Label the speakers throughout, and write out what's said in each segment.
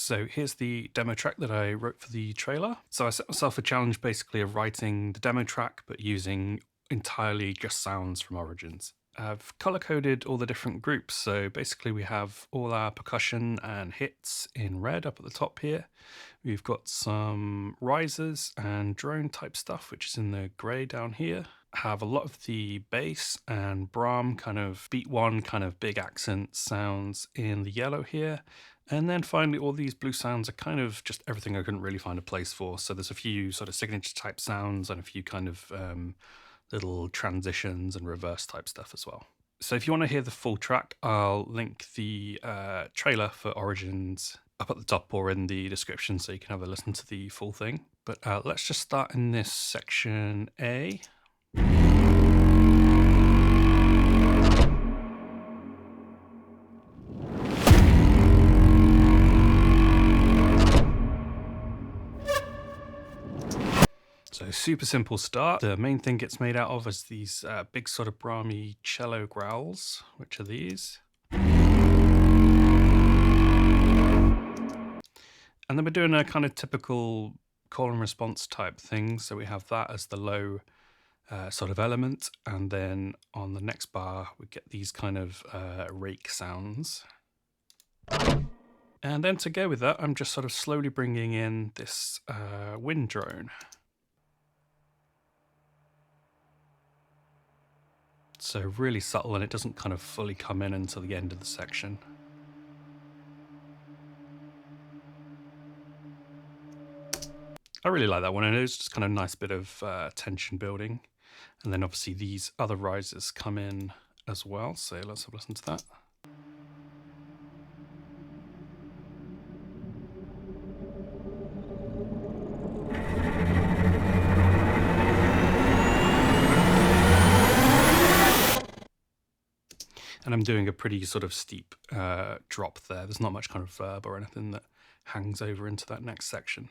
Speaker 1: So here's the demo track that I wrote for the trailer. So I set myself a challenge basically of writing the demo track, but using entirely just sounds from Origins. I've color-coded all the different groups. So basically we have all our percussion and hits in red up at the top here. We've got some risers and drone type stuff, which is in the gray down here. Have a lot of the bass and Braam kind of beat one kind of big accent sounds in the yellow here. And then finally, all these blue sounds are kind of just everything I couldn't really find a place for. So there's a few sort of signature type sounds and a few kind of little transitions and reverse type stuff as well. So if you want to hear the full track, I'll link the trailer for Origins up at the top or in the description so you can have a listen to the full thing. But let's just start in this section A. So super simple start. The main thing gets made out of is these big sort of Braamy cello growls, which are these. And then we're doing a kind of typical call and response type thing. So we have that as the low sort of element. And then on the next bar, we get these kind of rake sounds. And then to go with that, I'm just sort of slowly bringing in this wind drone. So really subtle, and it doesn't kind of fully come in until the end of the section. I really like that one, and it's just kind of a nice bit of tension building. And then obviously these other risers come in as well, so let's have a listen to that. And I'm doing a pretty sort of steep drop there. There's not much kind of verb or anything that hangs over into that next section.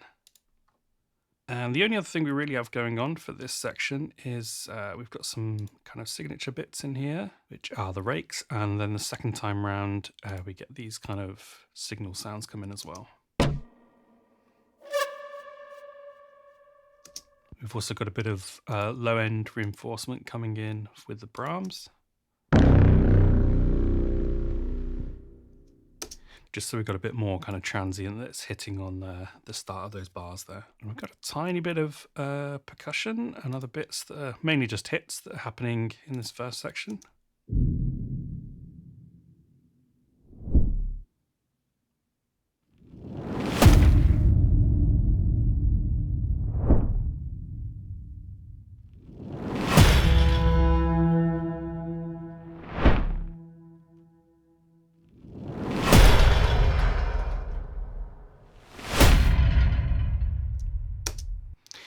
Speaker 1: And the only other thing we really have going on for this section is we've got some kind of signature bits in here, which are the rakes. And then the second time round, we get these kind of signal sounds come in as well. We've also got a bit of low-end reinforcement coming in with the Braams. Just so we've got a bit more kind of transient that's hitting on the start of those bars there. And we've got a tiny bit of percussion and other bits that are mainly just hits that are happening in this first section.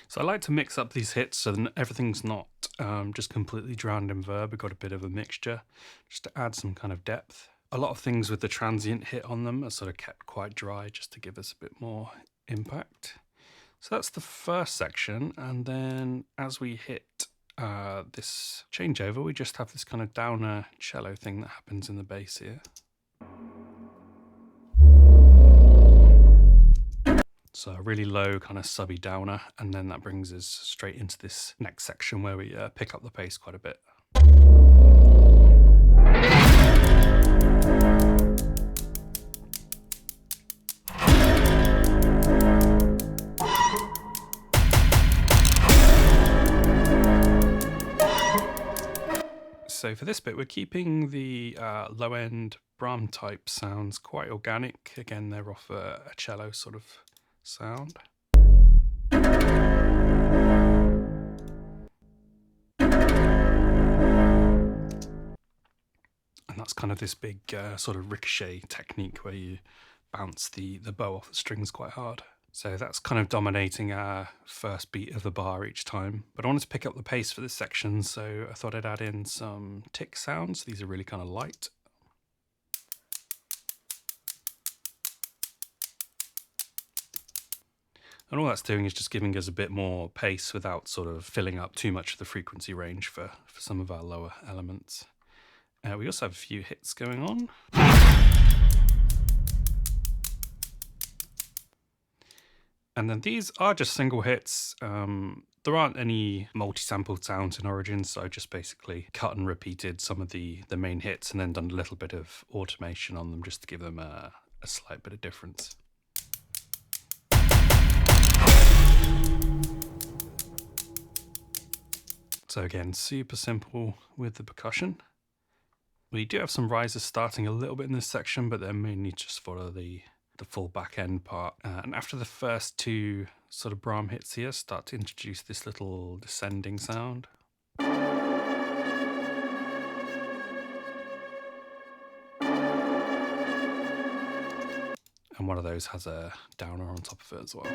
Speaker 1: So I like to mix up these hits so that everything's not just completely drowned in verb. We've got a bit of a mixture just to add some kind of depth. A lot of things with the transient hit on them are sort of kept quite dry just to give us a bit more impact. So that's the first section, and then as we hit this changeover, we just have this kind of downer cello thing that happens in the bass here. So a really low kind of subby downer, and then that brings us straight into this next section where we pick up the pace quite a bit. So for this bit, we're keeping the low-end Braam type sounds quite organic. Again, they're off a cello sort of sound. And that's kind of this big sort of ricochet technique where you bounce the bow off the strings quite hard. So that's kind of dominating our first beat of the bar each time. But I wanted to pick up the pace for this section, so I thought I'd add in some tick sounds. These are really kind of light. And all that's doing is just giving us a bit more pace without sort of filling up too much of the frequency range for some of our lower elements. We also have a few hits going on. And then these are just single hits. There aren't any multi-sampled sounds in Origins, so I just basically cut and repeated some of the main hits and then done a little bit of automation on them just to give them a slight bit of difference. So again, super simple with the percussion. We do have some rises starting a little bit in this section, but they're mainly just for the full back end part. And after the first two sort of Braam hits here, start to introduce this little descending sound. And one of those has a downer on top of it as well.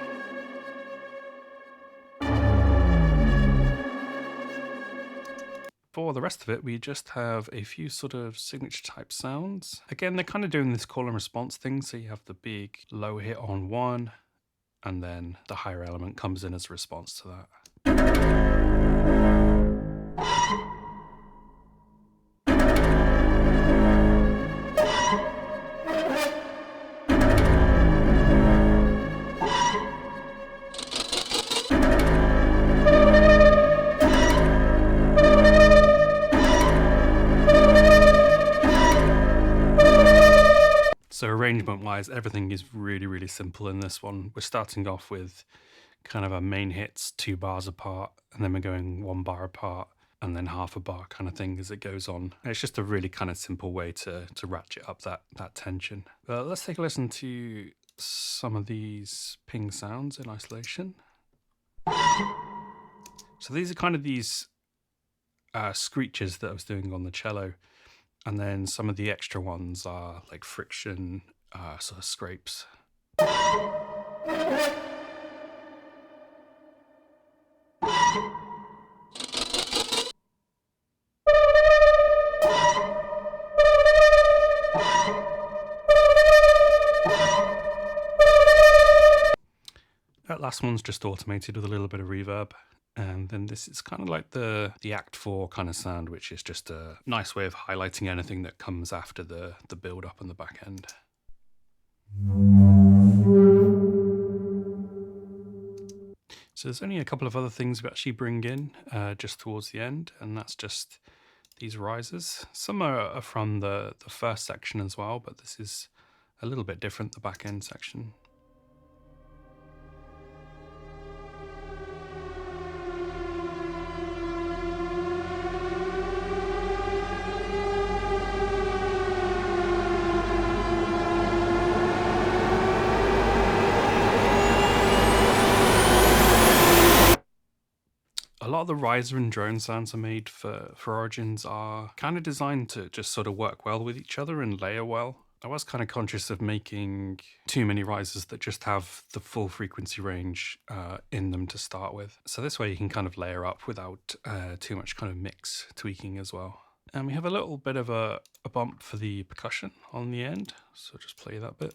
Speaker 1: For the rest of it, we just have a few sort of signature type sounds. Again, they're kind of doing this call and response thing. So you have the big low hit on one, and then the higher element comes in as a response to that. So arrangement-wise, everything is really, really simple in this one. We're starting off with kind of our main hits 2 bars apart, and then we're going 1 bar apart, and then half a bar kind of thing as it goes on. And it's just a really kind of simple way to ratchet up that tension. Let's take a listen to some of these ping sounds in isolation. So these are kind of these screeches that I was doing on the cello. And then some of the extra ones are like friction, sort of scrapes. That last one's just automated with a little bit of reverb. And then this is kind of like the Act 4 kind of sound, which is just a nice way of highlighting anything that comes after the build up and the back end. So there's only a couple of other things we actually bring in just towards the end, and that's just these rises. Some are from the first section as well, but this is a little bit different, the back end section. A lot of the riser and drone sounds are made for Origins are kind of designed to just sort of work well with each other and layer well. I was kind of conscious of making too many risers that just have the full frequency range in them to start with. So this way you can kind of layer up without too much kind of mix tweaking as well. And we have a little bit of a bump for the percussion on the end. So just play that bit.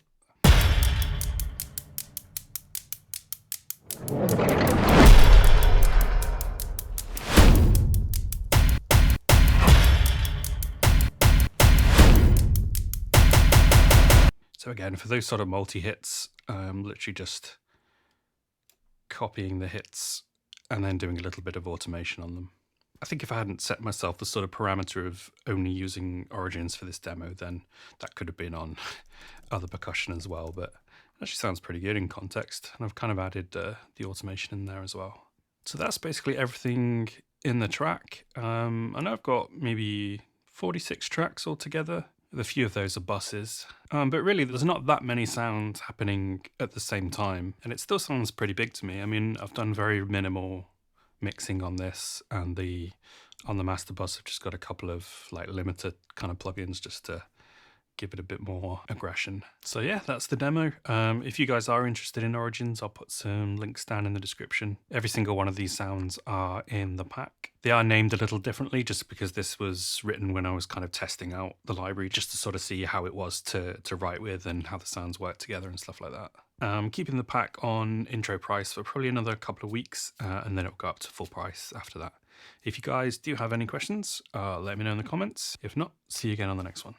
Speaker 1: So again, for those sort of multi-hits, I'm literally just copying the hits and then doing a little bit of automation on them. I think if I hadn't set myself the sort of parameter of only using Origins for this demo, then that could have been on other percussion as well, but it actually sounds pretty good in context. And I've kind of added the automation in there as well. So that's basically everything in the track. I know I've got maybe 46 tracks altogether. A few of those are buses, but really there's not that many sounds happening at the same time, and it still sounds pretty big to me. I mean, I've done very minimal mixing on this, and on the master bus I've just got a couple of like limited kind of plugins just to give it a bit more aggression. So yeah, that's the demo. If you guys are interested in Origins, I'll put some links down in the description. Every single one of these sounds are in the pack. They are named a little differently just because this was written when I was kind of testing out the library just to sort of see how it was to write with and how the sounds work together and stuff like that. Keeping the pack on intro price for probably another couple of weeks, and then it'll go up to full price after that. If you guys do have any questions, let me know in the comments. If not, see you again on the next one.